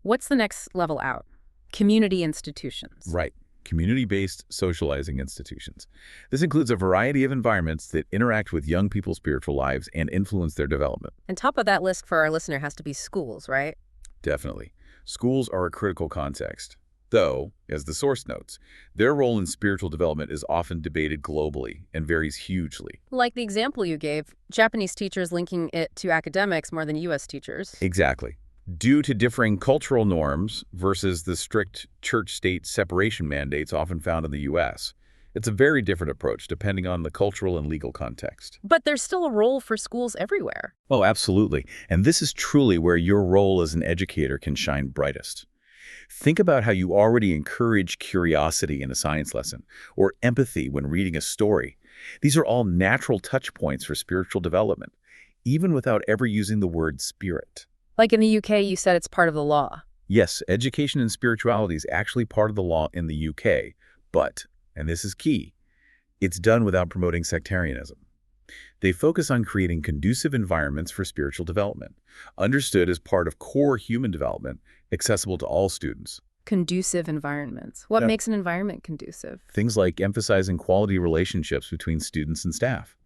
What's the next level out? Community institutions. Right. Community-based socializing institutions. This includes a variety of environments that interact with young people's spiritual lives and influence their development. And top of that list for our listener has to be schools, right? Definitely. Schools are a critical context. Though, as the source notes, their role in spiritual development is often debated globally and varies hugely. Like the example you gave, Japanese teachers linking it to academics more than U.S. teachers. Exactly. Due to differing cultural norms versus the strict church-state separation mandates often found in the U.S., it's a very different approach depending on the cultural and legal context. But there's still a role for schools everywhere. Oh, absolutely. And this is truly where your role as an educator can shine brightest. Think about how you already encourage curiosity in a science lesson, or empathy when reading a story. These are all natural touch points for spiritual development, even without ever using the word spirit. Like in the UK, you said it's part of the law. Yes, education in spirituality is actually part of the law in the UK, but, and this is key, it's done without promoting sectarianism. They focus on creating conducive environments for spiritual development, understood as part of core human development, accessible to all students. Conducive environments. What makes an environment conducive? Things like emphasizing quality relationships between students and staff,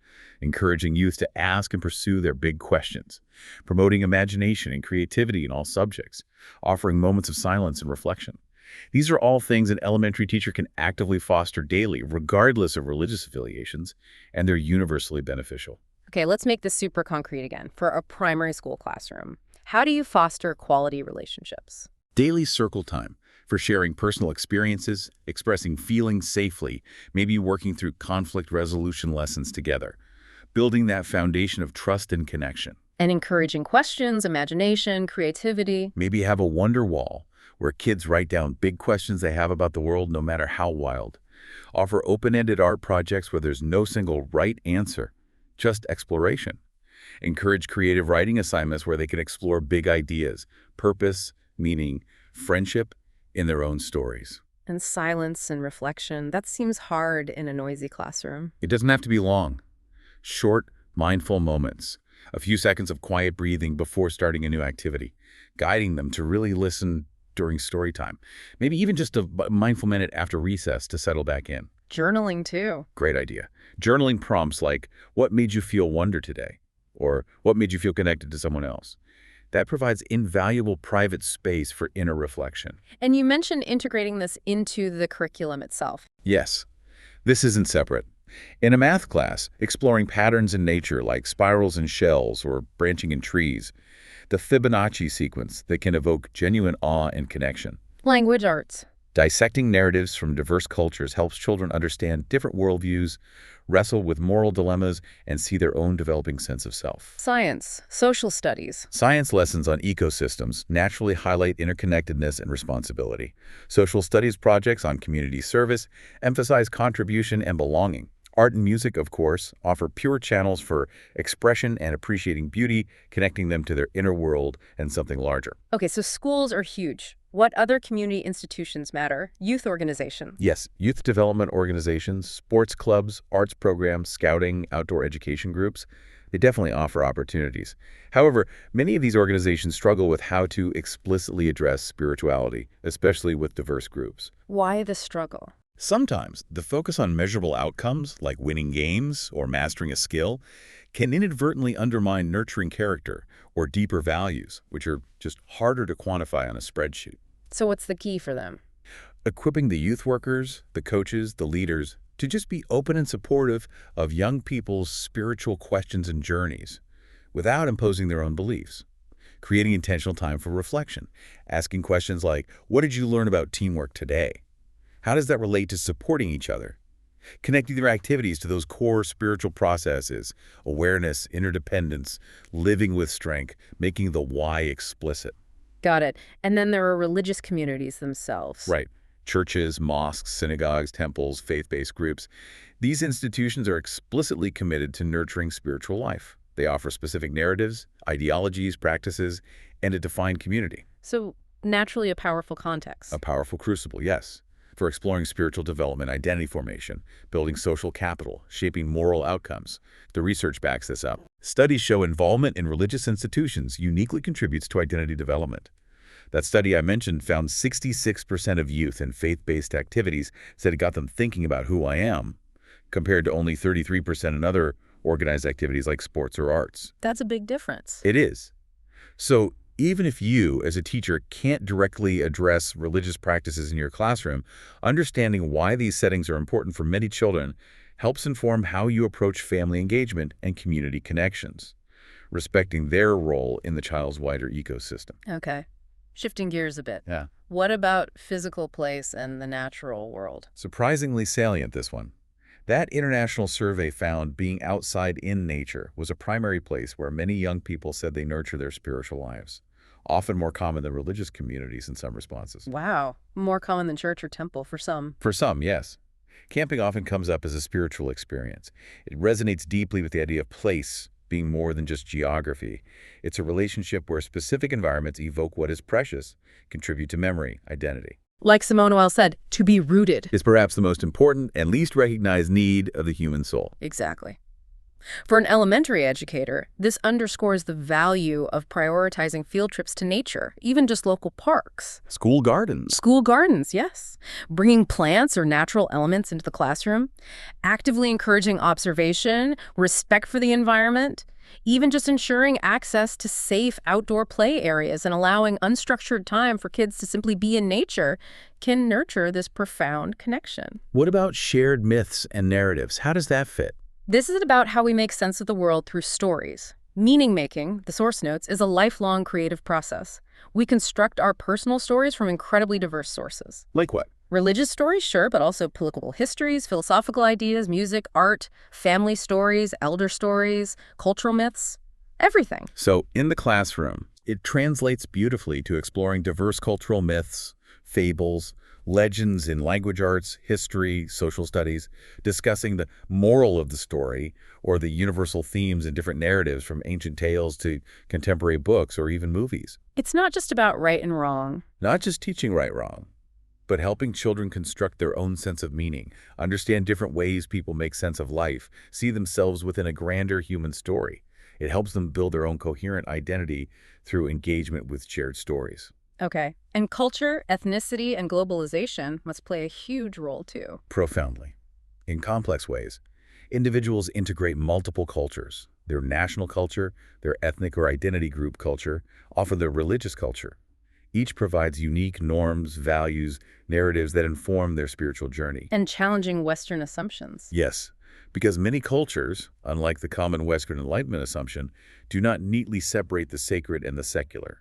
encouraging youth to ask and pursue their big questions, promoting imagination and creativity in all subjects, offering moments of silence and reflection. These are all things an elementary teacher can actively foster daily, regardless of religious affiliations, and they're universally beneficial. Okay, let's make this super concrete again. For a primary school classroom, how do you foster quality relationships? Daily circle time for sharing personal experiences, expressing feelings safely, maybe working through conflict resolution lessons together, building that foundation of trust and connection. And encouraging questions, imagination, creativity. Maybe have a wonder wall where kids write down big questions they have about the world, no matter how wild. Offer open-ended art projects where there's no single right answer, just exploration. Encourage creative writing assignments where they can explore big ideas, purpose, meaning, friendship in their own stories. And silence and reflection. That seems hard in a noisy classroom. It doesn't have to be long. Short, mindful moments. A few seconds of quiet breathing before starting a new activity, guiding them to really listen during story time. Maybe even just a mindful minute after recess to settle back in. Journaling, too. Great idea. Journaling prompts like, what made you feel wonder today? Or what made you feel connected to someone else? That provides invaluable private space for inner reflection. And you mentioned integrating this into the curriculum itself. Yes, this isn't separate. In a math class, exploring patterns in nature like spirals in shells or branching in trees, the Fibonacci sequence that can evoke genuine awe and connection. Language arts. Dissecting narratives from diverse cultures helps children understand different worldviews, wrestle with moral dilemmas, and see their own developing sense of self. Science. Social studies. Science lessons on ecosystems naturally highlight interconnectedness and responsibility. Social studies projects on community service emphasize contribution and belonging. Art and music, of course, offer pure channels for expression and appreciating beauty, connecting them to their inner world and something larger. Okay, so schools are huge. What other community institutions matter? Youth organizations. Yes, youth development organizations, sports clubs, arts programs, scouting, outdoor education groups, they definitely offer opportunities. However, many of these organizations struggle with how to explicitly address spirituality, especially with diverse groups. Why the struggle? Sometimes the focus on measurable outcomes, like winning games or mastering a skill, can inadvertently undermine nurturing character or deeper values, which are just harder to quantify on a spreadsheet. So what's the key for them? Equipping the youth workers, the coaches, the leaders, to just be open and supportive of young people's spiritual questions and journeys, without imposing their own beliefs. Creating intentional time for reflection, asking questions like, what did you learn about teamwork today? How does that relate to supporting each other? Connecting their activities to those core spiritual processes, awareness, interdependence, living with strength, making the why explicit. Got it. And then there are religious communities themselves. Right. Churches, mosques, synagogues, temples, faith-based groups. These institutions are explicitly committed to nurturing spiritual life. They offer specific narratives, ideologies, practices, and a defined community. So naturally a powerful context. A powerful crucible, yes, for exploring spiritual development, identity formation, building social capital, shaping moral outcomes. The research backs this up. Studies show involvement in religious institutions uniquely contributes to identity development. That study I mentioned found 66% of youth in faith-based activities said it got them thinking about who I am, compared to only 33% in other organized activities like sports or arts. That's a big difference. It is. So even if you, as a teacher, can't directly address religious practices in your classroom, understanding why these settings are important for many children helps inform how you approach family engagement and community connections, respecting their role in the child's wider ecosystem. Okay. Shifting gears a bit. Yeah. What about physical place and the natural world? Surprisingly salient, this one. That international survey found being outside in nature was a primary place where many young people said they nurture their spiritual lives, often more common than religious communities in some responses. Wow. More common than church or temple for some. For some, yes. Camping often comes up as a spiritual experience. It resonates deeply with the idea of place being more than just geography. It's a relationship where specific environments evoke what is precious, contribute to memory, identity. Like Simone Weil said, to be rooted. Is perhaps the most important and least recognized need of the human soul. Exactly. For an elementary educator, this underscores the value of prioritizing field trips to nature, even just local parks. School gardens. School gardens, yes. Bringing plants or natural elements into the classroom, actively encouraging observation, respect for the environment, even just ensuring access to safe outdoor play areas and allowing unstructured time for kids to simply be in nature can nurture this profound connection. What about shared myths and narratives? How does that fit? This is about how we make sense of the world through stories. Meaning-making, the source notes, is a lifelong creative process. We construct our personal stories from incredibly diverse sources. Like what? Religious stories, sure, but also political histories, philosophical ideas, music, art, family stories, elder stories, cultural myths, everything. So in the classroom, it translates beautifully to exploring diverse cultural myths, fables, legends in language arts, history, social studies, discussing the moral of the story or the universal themes in different narratives from ancient tales to contemporary books or even movies. It's not just about right and wrong. Not just teaching right-wrong, but helping children construct their own sense of meaning, understand different ways people make sense of life, see themselves within a grander human story. It helps them build their own coherent identity through engagement with shared stories. Okay. And culture, ethnicity, and globalization must play a huge role, too. Profoundly. in complex ways. Individuals integrate multiple cultures, their national culture, their ethnic or identity group culture, often their religious culture. Each provides unique norms, values, narratives that inform their spiritual journey. And challenging Western assumptions. Yes, because many cultures, unlike the common Western Enlightenment assumption, do not neatly separate the sacred and the secular.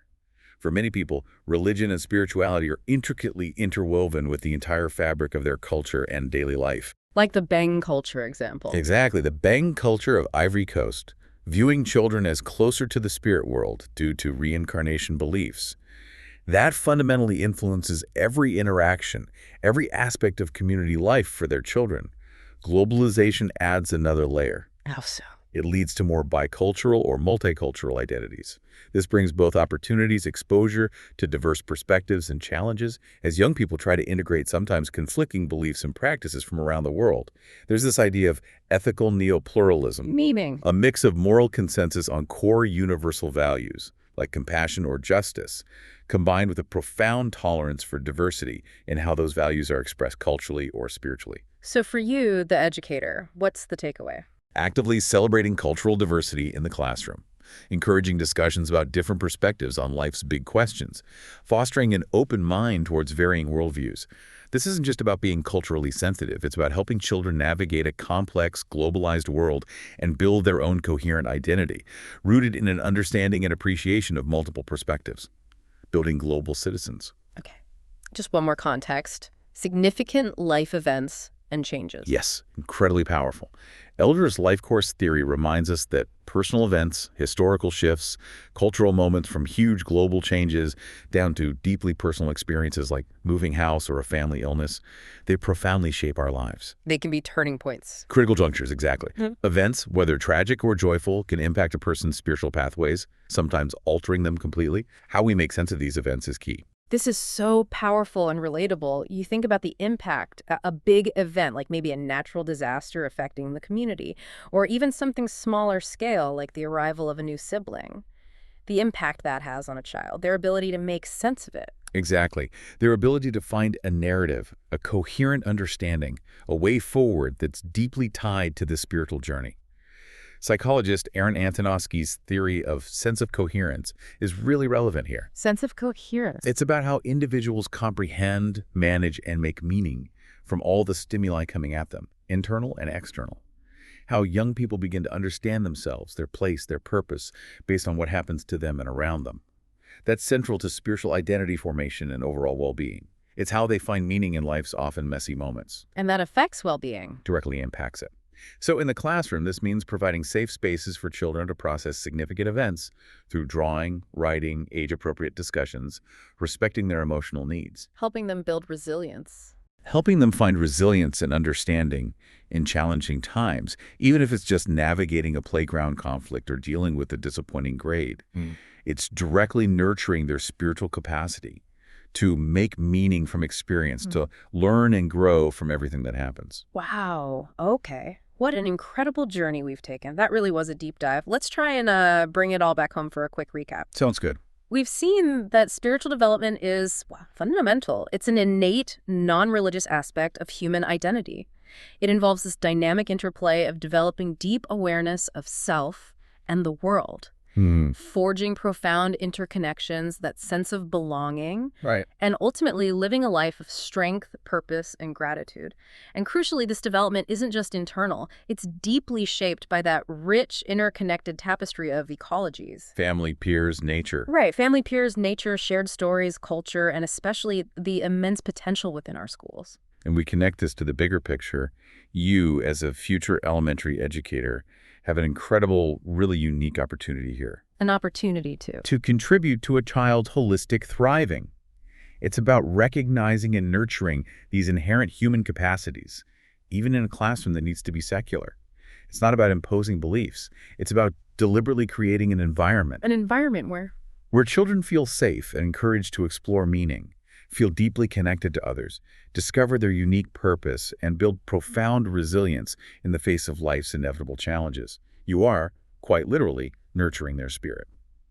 For many people, religion and spirituality are intricately interwoven with the entire fabric of their culture and daily life. Like the Bang culture example. Exactly, the Bang culture of Ivory Coast, viewing children as closer to the spirit world due to reincarnation beliefs. That fundamentally influences every interaction, every aspect of community life for their children. Globalization adds another layer. How so? It leads to more bicultural or multicultural identities. This brings both opportunities, exposure to diverse perspectives and challenges as young people try to integrate sometimes conflicting beliefs and practices from around the world. There's this idea of ethical neopluralism, Meaning? a mix of moral consensus on core universal values, like compassion or justice, combined with a profound tolerance for diversity in how those values are expressed culturally or spiritually. So for you, the educator, what's the takeaway? Actively celebrating cultural diversity in the classroom, encouraging discussions about different perspectives on life's big questions, fostering an open mind towards varying worldviews. This isn't just about being culturally sensitive. It's about helping children navigate a complex, globalized world and build their own coherent identity, rooted in an understanding and appreciation of multiple perspectives. Building global citizens. Okay. Just one more context. Significant life events and changes. Yes, incredibly powerful. Elder's life course theory reminds us that personal events, historical shifts, cultural moments from huge global changes down to deeply personal experiences like moving house or a family illness, they profoundly shape our lives. They can be turning points. Critical junctures, exactly. Events, whether tragic or joyful, can impact a person's spiritual pathways, sometimes altering them completely. How we make sense of these events is key. This is so powerful and relatable. You think about the impact a big event, like maybe a natural disaster affecting the community, or even something smaller scale, like the arrival of a new sibling. The impact that has on a child, their ability to make sense of it. Exactly. Their ability to find a narrative, a coherent understanding, a way forward that's deeply tied to the spiritual journey. Psychologist Aaron Antonovsky's theory of sense of coherence is really relevant here. Sense of coherence. It's about how individuals comprehend, manage, and make meaning from all the stimuli coming at them, internal and external. How young people begin to understand themselves, their place, their purpose, based on what happens to them and around them. That's central to spiritual identity formation and overall well-being. It's how they find meaning in life's often messy moments. And that affects well-being. Directly impacts it. So in the classroom, this means providing safe spaces for children to process significant events through drawing, writing, age-appropriate discussions, respecting their emotional needs. Helping them build resilience. Helping them find resilience and understanding in challenging times, even if it's just navigating a playground conflict or dealing with a disappointing grade. It's directly nurturing their spiritual capacity to make meaning from experience, to learn and grow from everything that happens. Wow. Okay. What an incredible journey we've taken. That really was a deep dive. Let's try and bring it all back home for a quick recap. Sounds good. We've seen that spiritual development is fundamental. It's an innate, non-religious aspect of human identity. It involves this dynamic interplay of developing deep awareness of self and the world, forging profound interconnections, that sense of belonging, and ultimately living a life of strength, purpose, and gratitude. And crucially, this development isn't just internal. It's deeply shaped by that rich, interconnected tapestry of ecologies. Family, peers, nature. Right. Family, peers, nature, shared stories, culture, and especially the immense potential within our schools. And we connect this to the bigger picture. You, as a future elementary educator, have an incredible, really unique opportunity here. An opportunity to contribute to a child's holistic thriving. It's about recognizing and nurturing these inherent human capacities, even in a classroom that needs to be secular. It's not about imposing beliefs. It's about deliberately creating an environment. An environment where children feel safe and encouraged to explore meaning, feel deeply connected to others, discover their unique purpose, and build profound resilience in the face of life's inevitable challenges. You are, quite literally, nurturing their spirit.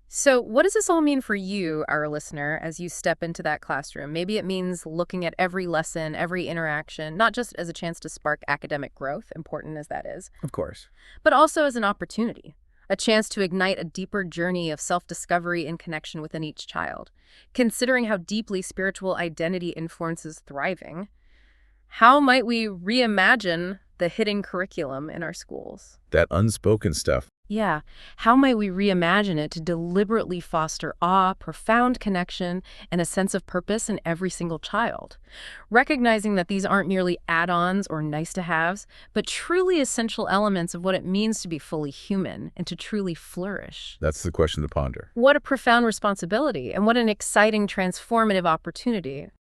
So what does this all mean for you, our listener, as you step into that classroom? Maybe it means looking at every lesson, every interaction, not just as a chance to spark academic growth, important as that is, Of course. but also as an opportunity, a chance to ignite a deeper journey of self-discovery and connection within each child. Considering how deeply spiritual identity influences thriving, how might we reimagine the hidden curriculum in our schools? That unspoken stuff. Yeah, how might we reimagine it to deliberately foster awe, profound connection, and a sense of purpose in every single child? Recognizing that these aren't merely add-ons or nice-to-haves, but truly essential elements of what it means to be fully human and to truly flourish. That's the question to ponder. What a profound responsibility, and what an exciting, transformative opportunity.